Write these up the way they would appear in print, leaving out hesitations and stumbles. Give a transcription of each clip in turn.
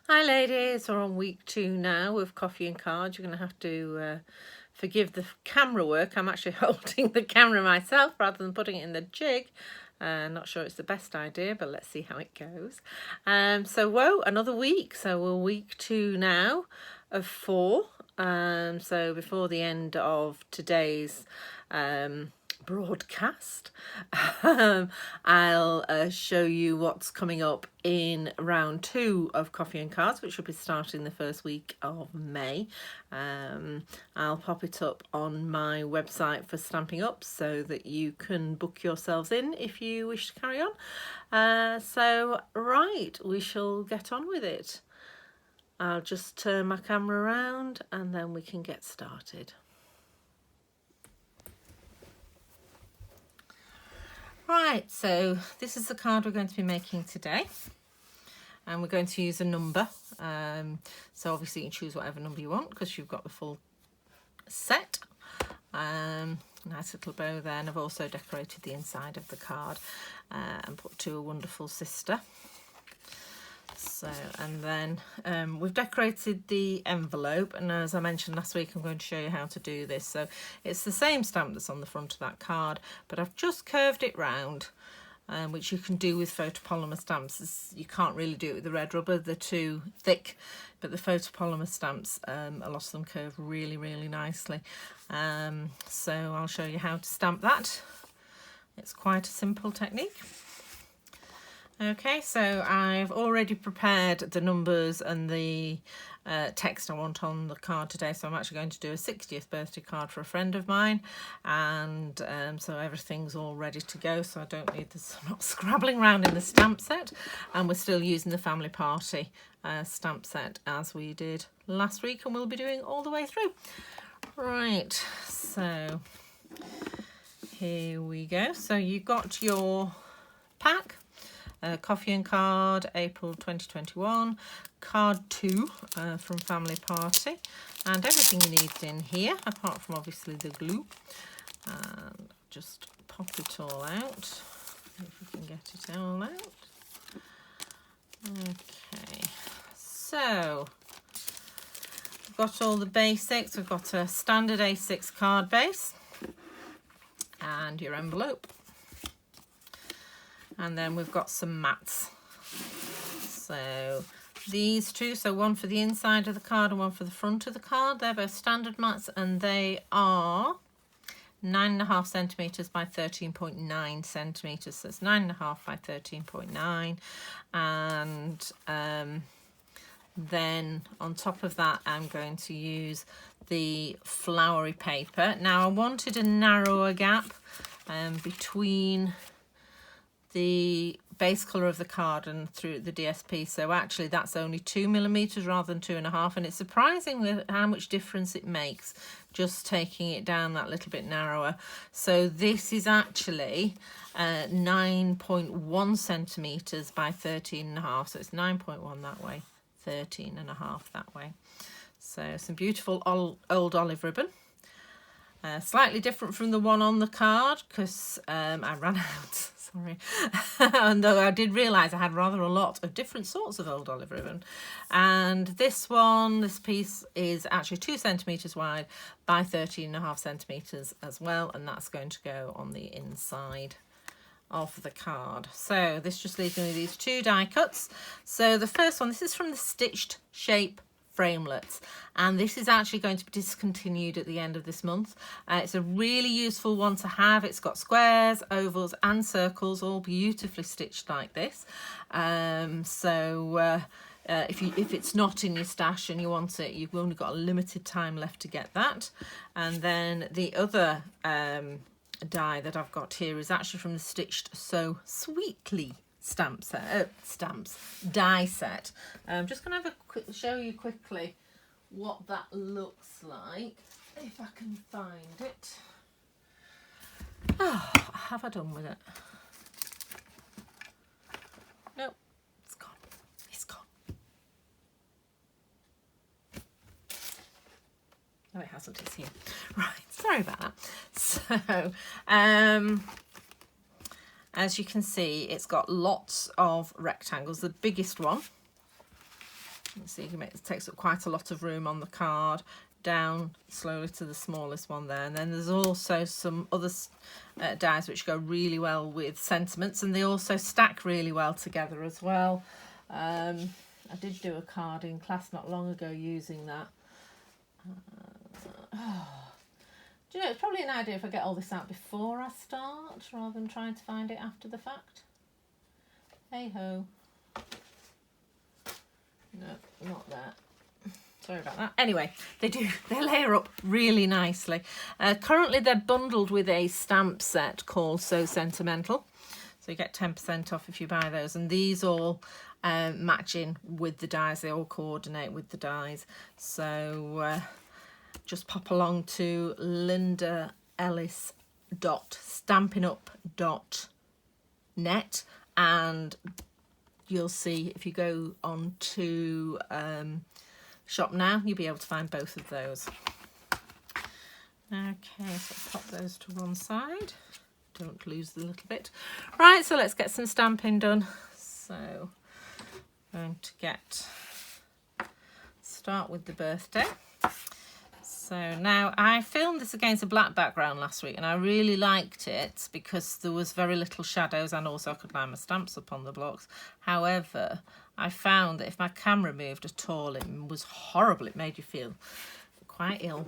Hi ladies, we're on week 2 now with coffee and cards. You're going to have to forgive the camera work. I'm actually holding the camera myself rather than putting it in the jig. Not sure it's the best idea, but let's see how it goes. Whoa, another week. So we're week 2 now of 4. So before the end of today's broadcast, I'll show you what's coming up in round 2 of Coffee and Cards, which will be starting the first week of May. I'll pop it up on my website for Stampin' Up so that you can book yourselves in if you wish to carry on. Right, we shall get on with it. I'll just turn my camera around and then we can get started. Right, so this is the card we're going to be making today, and we're going to use a number. So obviously you can choose whatever number you want because you've got the full set. Nice little bow there, and I've also decorated the inside of the card and put to a wonderful sister. So, and then we've decorated the envelope, and as I mentioned last week, I'm going to show you how to do this. So it's the same stamp that's on the front of that card, but I've just curved it round, which you can do with photopolymer stamps. You can't really do it with the red rubber, they're too thick, but the photopolymer stamps, a lot of them curve really, really nicely. So I'll show you how to stamp that. It's quite a simple technique. Okay, so I've already prepared the numbers and the text I want on the card today. So I'm actually going to do a 60th birthday card for a friend of mine, and so everything's all ready to go. So I don't need this, I'm not scrabbling around in the stamp set, and we're still using the family party stamp set as we did last week, and we'll be doing all the way through. Right, so here we go. So you got your pack. Coffee and Card, April 2021, card 2 from Family Party, and everything you need is in here, apart from obviously the glue. And just pop it all out, if we can get it all out. Okay, so we've got all the basics. We've got a standard A6 card base and your envelope. And then we've got some mats. So these two, so one for the inside of the card and one for the front of the card, they're both standard mats, and they are 9.5 centimetres by 13.9 centimetres. So it's 9.5 by 13.9. And then on top of that, I'm going to use the flowery paper. Now I wanted a narrower gap between the base colour of the card and through the DSP, so actually that's only 2mm rather than 2.5, and it's surprising with how much difference it makes just taking it down that little bit narrower. So this is actually 9.1 centimetres by 13.5, so it's 9.1 that way, 13.5 that way. So some beautiful old olive ribbon. Slightly different from the one on the card because I ran out, sorry. And though I did realise I had rather a lot of different sorts of old olive ribbon. And this piece is actually 2 centimetres wide by 13.5 centimetres as well, and that's going to go on the inside of the card. So this just leaves me with these 2 die cuts. So the first one, this is from the Stitched Shape framelets, and this is actually going to be discontinued at the end of this month. It's a really useful one to have. It's got squares, ovals and circles all beautifully stitched like this. If it's not in your stash and you want it, you've only got a limited time left to get that. And then the other die that I've got here is actually from the Stitched So Sweetly die set. I'm just going to show you quickly what that looks like, if I can find it. Oh, have I done with it? Nope, it's gone. It's gone. No, it hasn't. It's here. Right, sorry about that. So, as you can see, it's got lots of rectangles. The biggest one, So you can make, it takes up quite a lot of room on the card. Down slowly to the smallest one there, and then there's also some other dies which go really well with sentiments, and they also stack really well together as well. I did do a card in class not long ago using that. Do you know, it's probably an idea if I get all this out before I start rather than trying to find it after the fact. Hey ho. No, not that. Sorry about that. Anyway, they layer up really nicely. Currently they're bundled with a stamp set called So Sentimental. So you get 10% off if you buy those. And these all match in with the dies. They all coordinate with the dies. So just pop along to lindaellis.stampinup.net and you'll see if you go on to shop now, you'll be able to find both of those. Okay, so pop those to one side. Don't lose the little bit. Right, so let's get some stamping done. So I'm going to start with the birthday. So now I filmed this against a black background last week and I really liked it because there was very little shadows and also I could line my stamps up on the blocks. However, I found that if my camera moved at all, it was horrible. It made you feel quite ill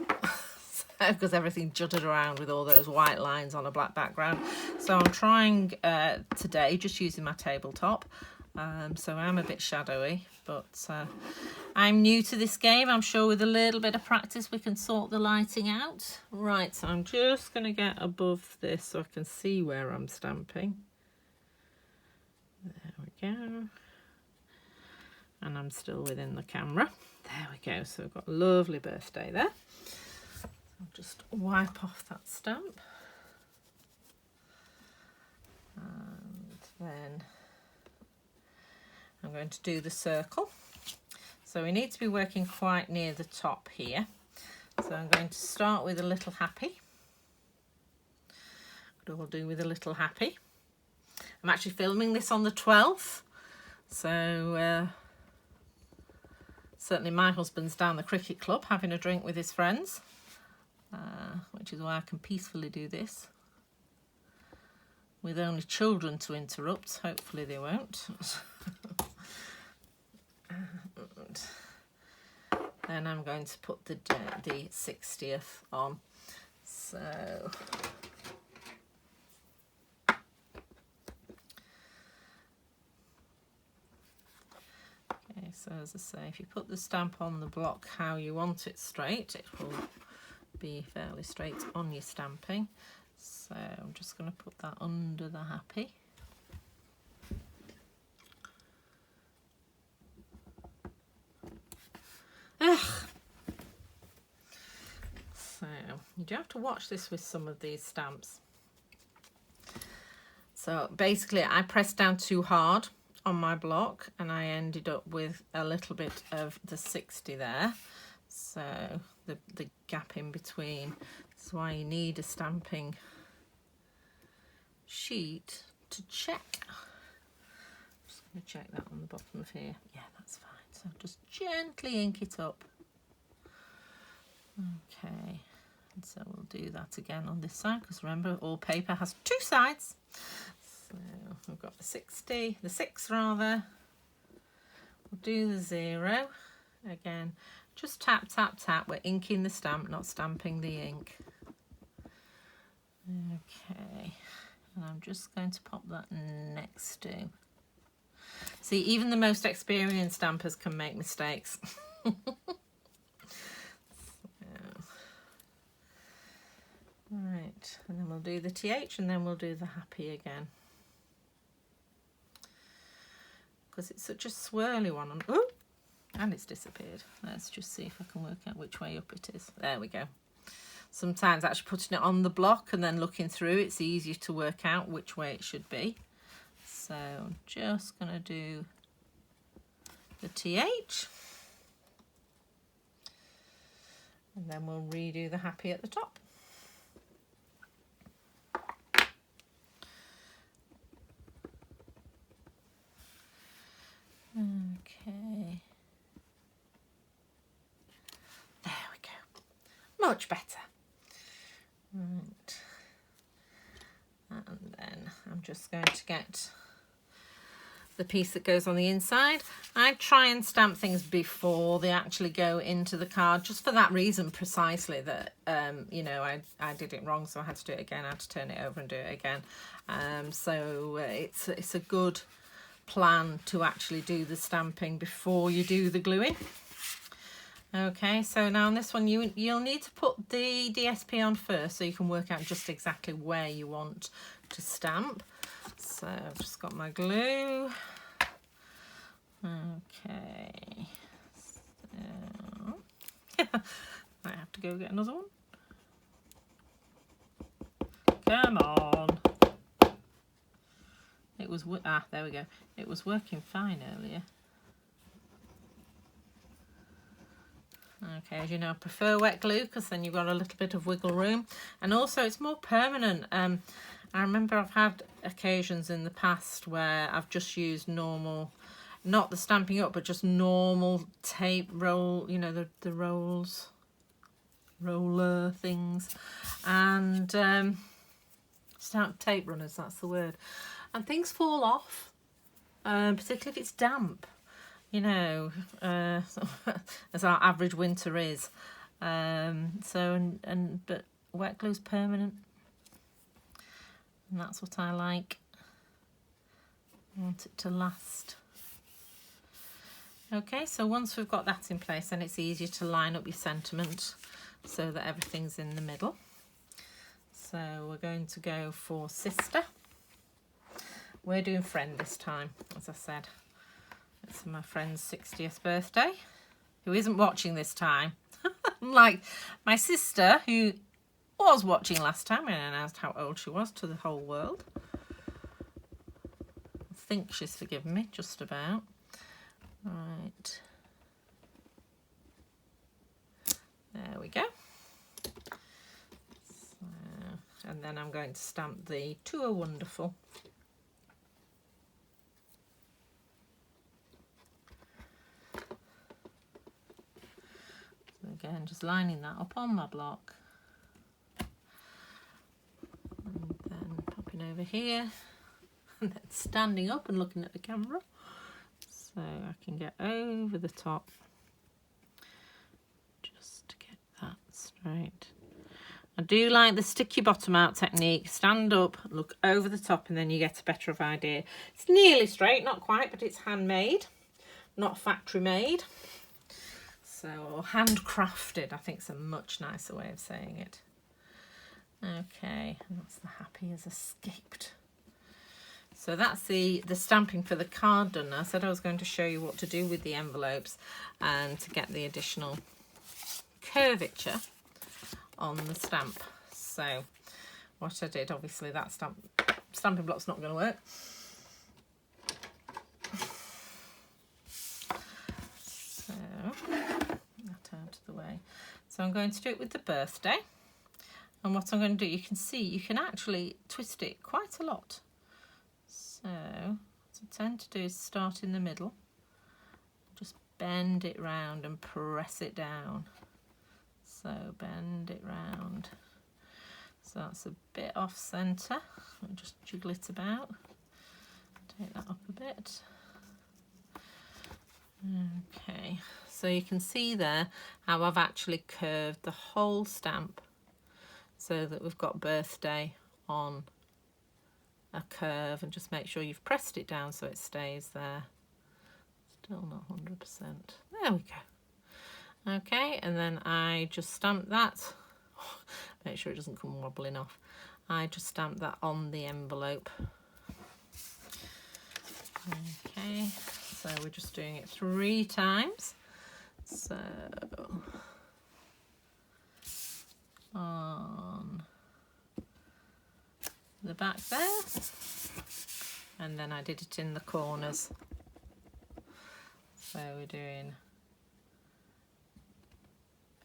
because everything jutted around with all those white lines on a black background. So I'm trying today just using my tabletop. So I'm a bit shadowy, but I'm new to this game. I'm sure with a little bit of practice we can sort the lighting out. Right, so I'm just going to get above this so I can see where I'm stamping. There we go. And I'm still within the camera. There we go. So we've got a lovely birthday there. I'll just wipe off that stamp. And then I'm going to do the circle. So we need to be working quite near the top here. So I'm going to start with a little happy. What I'll do with a little happy. I'm actually filming this on the 12th. So certainly my husband's down the cricket club having a drink with his friends, which is why I can peacefully do this with only children to interrupt. Hopefully they won't. And then I'm going to put the 60th on. So so as I say, if you put the stamp on the block how you want it straight, it will be fairly straight on your stamping. So I'm just going to put that under the happy. Ugh. So you do have to watch this with some of these stamps. So basically I pressed down too hard on my block and I ended up with a little bit of the 60 there, so the gap in between. That's why you need a stamping sheet to check. Just going to check that on the bottom of here. Yeah, that's fine. So just gently ink it up. Okay, and so we'll do that again on this side because remember all paper has two sides. So we've got the 60, the 6 rather. We'll do the 0 again. Just tap, tap, tap. We're inking the stamp, not stamping the ink. Okay, and I'm just going to pop that next to. See, even the most experienced stampers can make mistakes. Right, and then we'll do the TH and then we'll do the happy again. Because it's such a swirly one. Oh, and it's disappeared. Let's just see if I can work out which way up it is. There we go. Sometimes actually putting it on the block and then looking through, it's easier to work out which way it should be. So I'm just going to do the TH. And then we'll redo the happy at the top. Okay, much better. Right. And then I'm just going to get the piece that goes on the inside. I try and stamp things before they actually go into the card, just for that reason precisely, that you know, I did it wrong, so I had to do it again. I had to turn it over and do it again. So it's a good plan to actually do the stamping before you do the gluing. Okay, so now on this one you'll need to put the DSP on first so you can work out just exactly where you want to stamp. So I've just got my glue. Okay, so I have to go get another one. Come on. It was, there we go. It was working fine earlier. Okay, as you know, I prefer wet glue because then you've got a little bit of wiggle room, and also it's more permanent. I remember I've had occasions in the past where I've just used normal, not the Stampin' Up, but just normal tape roll, you know, the roller things, and tape runners, that's the word, and things fall off, particularly if it's damp. You know, as our average winter is. But wet glue's permanent, and that's what I like. I want it to last. Okay, so once we've got that in place, then it's easier to line up your sentiment so that everything's in the middle. So we're going to go for Sister. We're doing Friend this time, as I said. It's my friend's 60th birthday, who isn't watching this time. Like my sister, who was watching last time and announced how old she was to the whole world. I think she's forgiven me, just about. Right. There we go. So, and then I'm going to stamp the To a Wonderful. Again, just lining that up on my block, and then popping over here, and then standing up and looking at the camera so I can get over the top, just to get that straight. I do like the stick your bottom out technique. Stand up, look over the top, and then you get a better of idea. It's nearly straight, not quite, but it's handmade, not factory made. So, handcrafted, I think, is a much nicer way of saying it. Okay, and that's the happy has escaped. So that's the stamping for the card done. I said I was going to show you what to do with the envelopes and to get the additional curvature on the stamp. So what I did, obviously that stamping block's not going to work. So that out of the way. So I'm going to do it with the birthday. And what I'm going to do, you can see, you can actually twist it quite a lot. So what I tend to do is start in the middle, just bend it round and press it down. So bend it round. So that's a bit off centre. I'll just jiggle it about. Take that up a bit. Okay, so you can see there how I've actually curved the whole stamp so that we've got birthday on a curve, and just make sure you've pressed it down so it stays there. Still not 100%. There we go. Okay, and then I just stamp that. Make sure it doesn't come wobbling off. I just stamp that on the envelope. Okay, so we're just doing it 3 times. So on the back there, and then I did it in the corners. So we're doing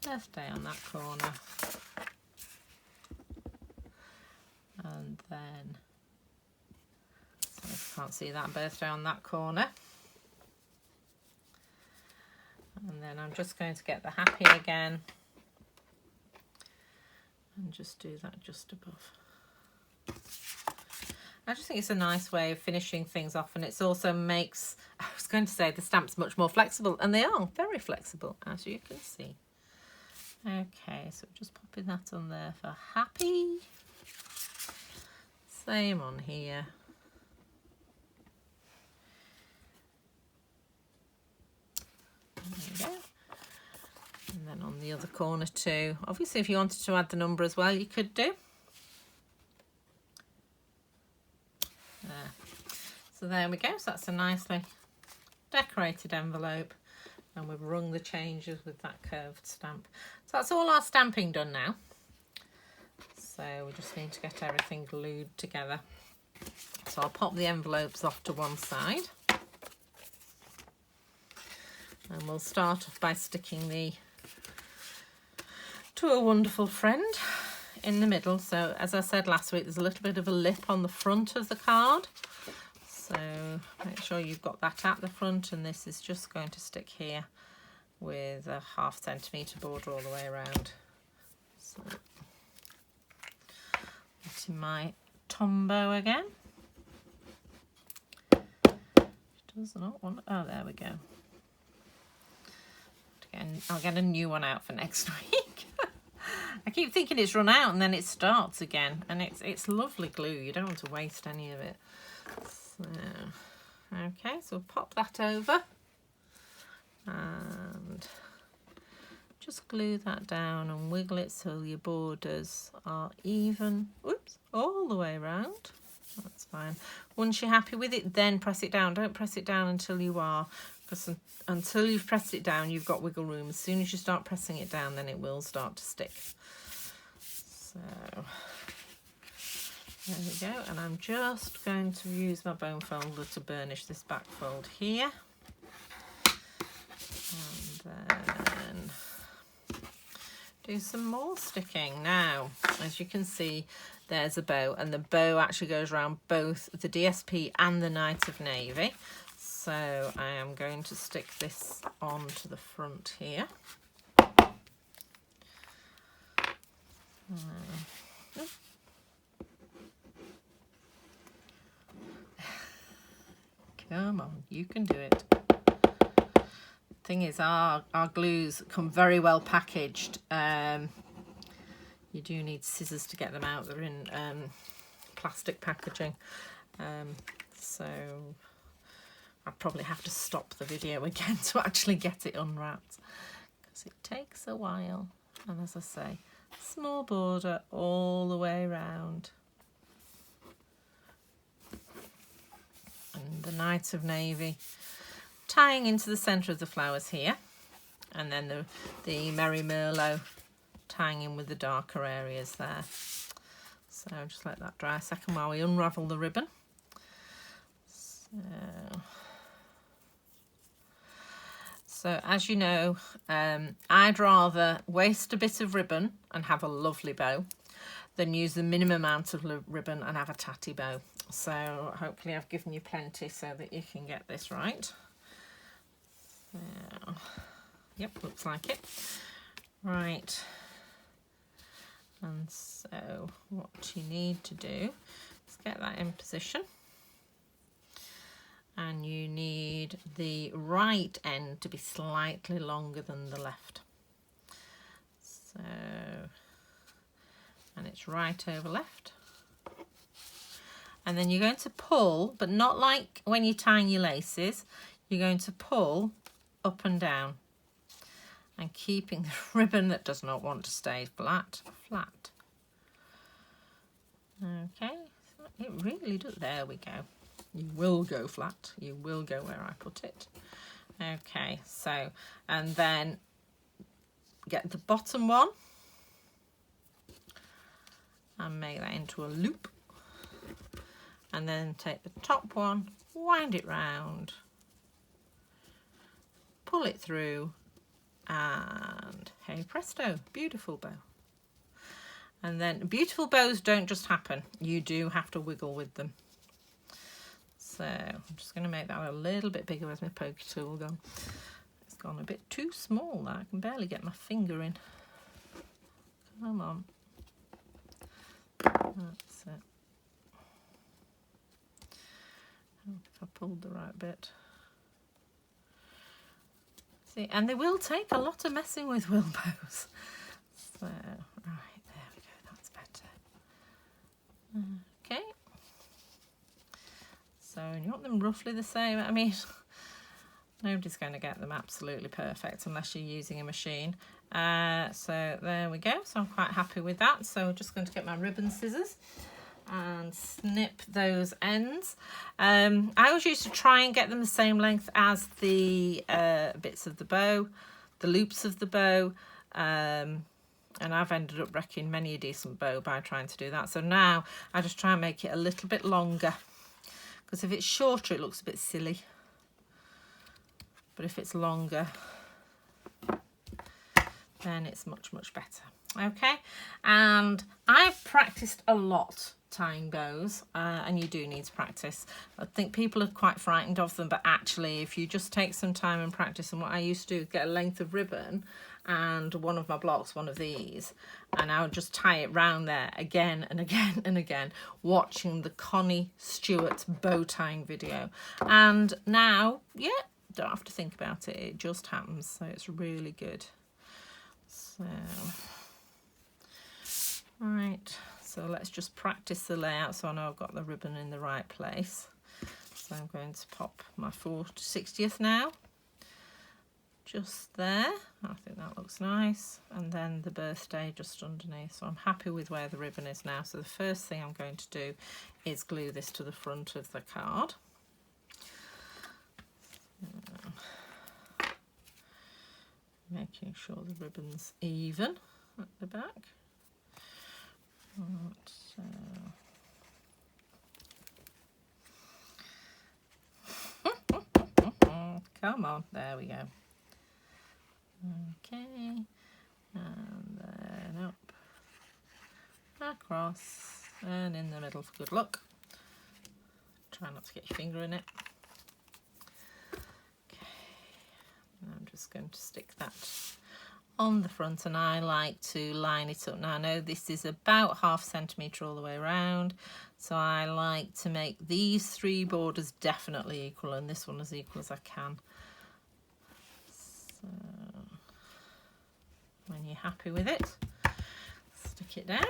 birthday on that corner, and then, so you can't see that, birthday on that corner. And then I'm just going to get the happy again and just do that just above. I just think it's a nice way of finishing things off, and it also makes, I was going to say, the stamps much more flexible, and they are very flexible, as you can see. Okay, so just popping that on there for happy. Same on here. There we go. And then on the other corner too. Obviously, if you wanted to add the number as well, you could do. There. So there we go. So that's a nicely decorated envelope, and we've rung the changes with that curved stamp. So that's all our stamping done now. So we just need to get everything glued together. So I'll pop the envelopes off to one side. And we'll start off by sticking the To a Wonderful Friend in the middle. So as I said last week, there's a little bit of a lip on the front of the card. So make sure you've got that at the front, and this is just going to stick here with a 1/2 centimetre border all the way around. So getting my Tombow again. Does not want, oh, there we go. Again, I'll get a new one out for next week. I keep thinking it's run out, and then it starts again, and it's lovely glue. You don't want to waste any of it. So, okay, so we'll pop that over and just glue that down and wiggle it so your borders are even. Whoops, all the way around. That's fine. Once you're happy with it, then press it down. Don't press it down until you are, because until you've pressed it down, you've got wiggle room. As soon as you start pressing it down, then it will start to stick. So there we go. And I'm just going to use my bone folder to burnish this back fold here. And then do some more sticking. Now, as you can see, there's a bow, and the bow actually goes around both the DSP and the Knight of Navy. So I am going to stick this onto the front here. Come on, you can do it. Thing is, our glues come very well packaged. You do need scissors to get them out. They're in plastic packaging. So I'll probably have to stop the video again to actually get it unwrapped, because it takes a while. And as I say, small border all the way around. And the Knight of Navy tying into the centre of the flowers here, and then the Merry Merlot tying in with the darker areas there. So just let that dry a second while we unravel the ribbon. So as you know, I'd rather waste a bit of ribbon and have a lovely bow than use the minimum amount of ribbon and have a tatty bow. So hopefully I've given you plenty so that you can get this right. So, yep, looks like it. Right. And so what you need to do is get that in position. And you need the right end to be slightly longer than the left. So, and it's right over left. And then you're going to pull, but not like when you're tying your laces. You're going to pull up and down, and keeping the ribbon that does not want to stay flat. Okay, so it really does. There we go. You will go flat. You will go where I put it. Okay, so, and then get the bottom one and make that into a loop. And then take the top one, wind it round, pull it through, and hey presto, beautiful bow. And then beautiful bows don't just happen. You do have to wiggle with them. So I'm just going to make that a little bit bigger. Where's my pokey tool gone? It's gone a bit too small. I can barely get my finger in. Come on. That's it. I don't think I pulled the right bit. See, and they will take a lot of messing with, Wilbos. So, right, there we go, that's better. Okay. So, you want them roughly the same. I mean, nobody's going to get them absolutely perfect unless you're using a machine. So, there we go. So, I'm quite happy with that. So, I'm just going to get my ribbon scissors and snip those ends. I always used to try and get them the same length as the bits of the bow, the loops of the bow, and I've ended up wrecking many a decent bow by trying to do that. So now I just try and make it a little bit longer, because if it's shorter it looks a bit silly, but if it's longer then it's much better. Okay, and I've practiced a lot tying bows, and you do need to practice. I think people are quite frightened of them, but actually if you just take some time and practice, and what I used to do is get a length of ribbon and one of my blocks, one of these, and I would just tie it round there again and again and again, watching the Connie Stewart bow tying video, and now, yeah, don't have to think about it, it just happens. So it's really good. So right, so let's just practice the layout so I know I've got the ribbon in the right place. So I'm going to pop my 4/60th now, just there. I think that looks nice. And then the birthday just underneath. So I'm happy with where the ribbon is now. So the first thing I'm going to do is glue this to the front of the card. Making sure the ribbon's even at the back. Right, so. Come on, there we go. Okay, and then up, across, and in the middle for good luck. Try not to get your finger in it. Okay, and I'm just going to stick that on the front, and I like to line it up. Now I know this is about 1/2 centimetre all the way around, so I like to make these 3 borders definitely equal and this one as equal as I can. So when you're happy with it, stick it down.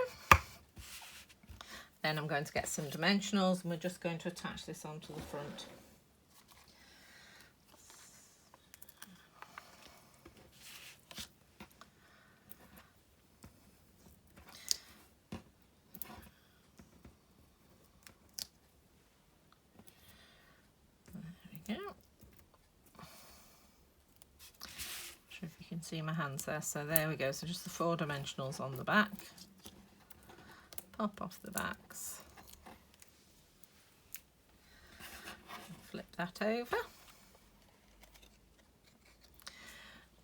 Then I'm going to get some dimensionals and we're just going to attach this onto the front. See my hands there, so there we go. So just the 4 dimensionals on the back, pop off the backs, flip that over.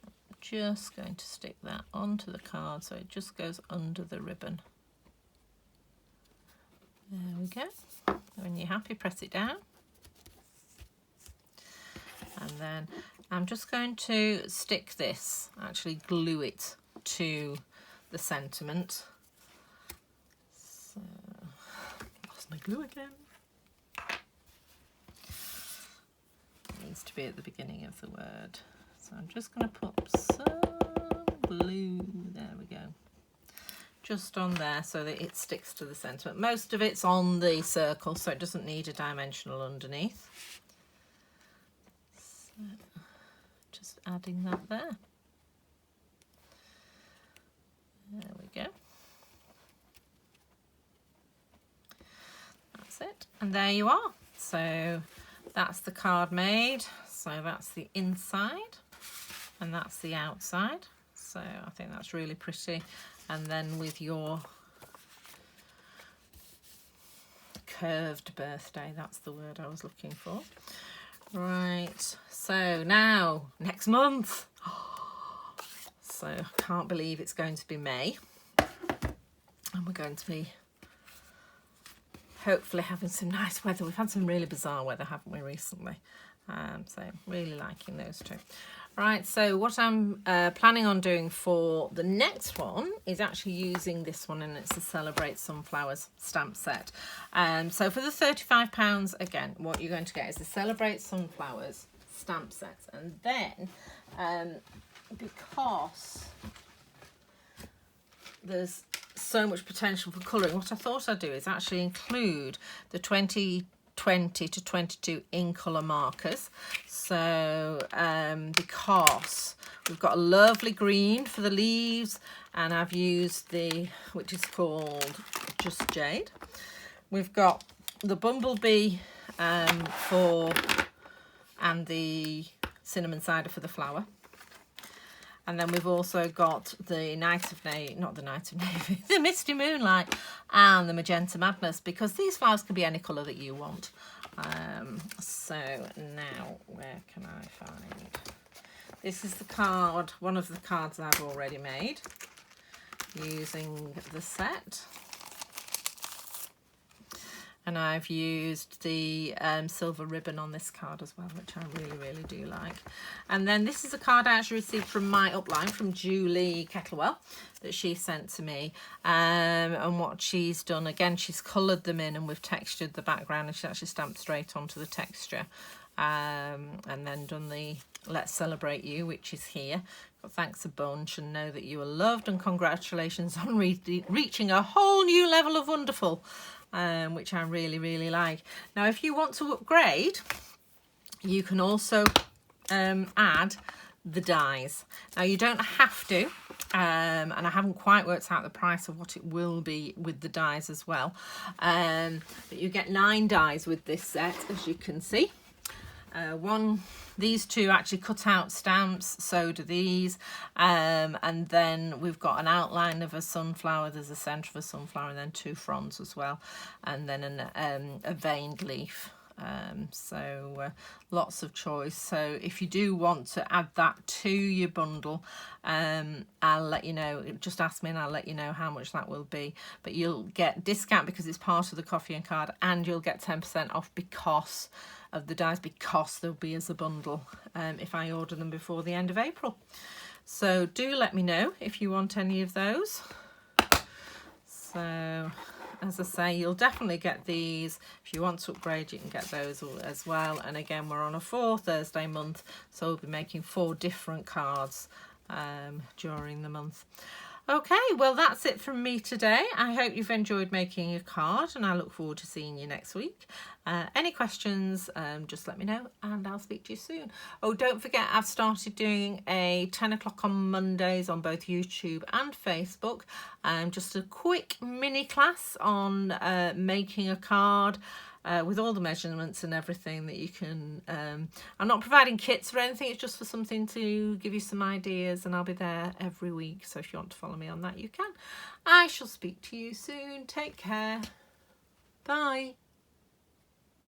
I'm just going to stick that onto the card so it just goes under the ribbon. There we go. When you're happy, press it down. And then I'm just going to stick this, actually glue it to the sentiment. So, lost my glue again. It needs to be at the beginning of the word. So I'm just going to put some glue, there we go, just on there so that it sticks to the sentiment. Most of it's on the circle, so it doesn't need a dimensional underneath. So, just adding that there. There we go. That's it. And there you are. So that's the card made. So that's the inside and that's the outside. So I think that's really pretty. And then with your curved birthday, that's the word I was looking for. Right, so now next month, so I can't believe it's going to be May, and we're going to be hopefully having some nice weather. We've had some really bizarre weather, haven't we, recently? So really liking those two. Right, so what I'm planning on doing for the next one is actually using this one, and it's the Celebrate Sunflowers stamp set. So for the £35, again, what you're going to get is the Celebrate Sunflowers stamp set. And then, because there's so much potential for colouring, what I thought I'd do is actually include the 2020 to 22 in colour markers. So because we've got a lovely green for the leaves, and I've used which is called Just Jade. We've got the bumblebee and the cinnamon cider for the flower. And then we've also got the the Misty Moonlight and the Magenta Madness, because these flowers can be any colour that you want. So now, where can I find? This is the card, one of the cards I've already made using the set. And I've used the silver ribbon on this card as well, which I really, really do like. And then this is a card I actually received from my upline, from Julie Kettlewell, that she sent to me. And what she's done, again, she's coloured them in, and we've textured the background, and she's actually stamped straight onto the texture. And then done the Let's Celebrate You, which is here. But thanks a bunch, and know that you are loved, and congratulations on reaching a whole new level of wonderful. Which I really, really like. Now, if you want to upgrade, you can also add the dies. Now, you don't have to, and I haven't quite worked out the price of what it will be with the dies as well. But you get 9 dies with this set, as you can see. These two actually cut out stamps, so do these, and then we've got an outline of a sunflower, there's a centre of a sunflower, and then 2 fronds as well, and then a veined leaf. So lots of choice. So if you do want to add that to your bundle, I'll let you know. Just ask me and I'll let you know how much that will be. But you'll get discount because it's part of the coffee and card, and you'll get 10% off because of the dies, because they'll be as a bundle if I order them before the end of April. So do let me know if you want any of those. So as I say, you'll definitely get these. If you want to upgrade, you can get those as well. And again, we're on a 4 Thursday month, so we'll be making 4 different cards during the month. Okay, well, that's it from me today. I hope you've enjoyed making a card, and I look forward to seeing you next week. Any questions, just let me know, and I'll speak to you soon. Oh, don't forget, I've started doing a 10 o'clock on Mondays on both YouTube and Facebook. Just a quick mini class on making a card. With all the measurements and everything that you can. I'm not providing kits or anything, it's just for something to give you some ideas, and I'll be there every week, so if you want to follow me on that, you can. I shall speak to you soon. Take care. Bye.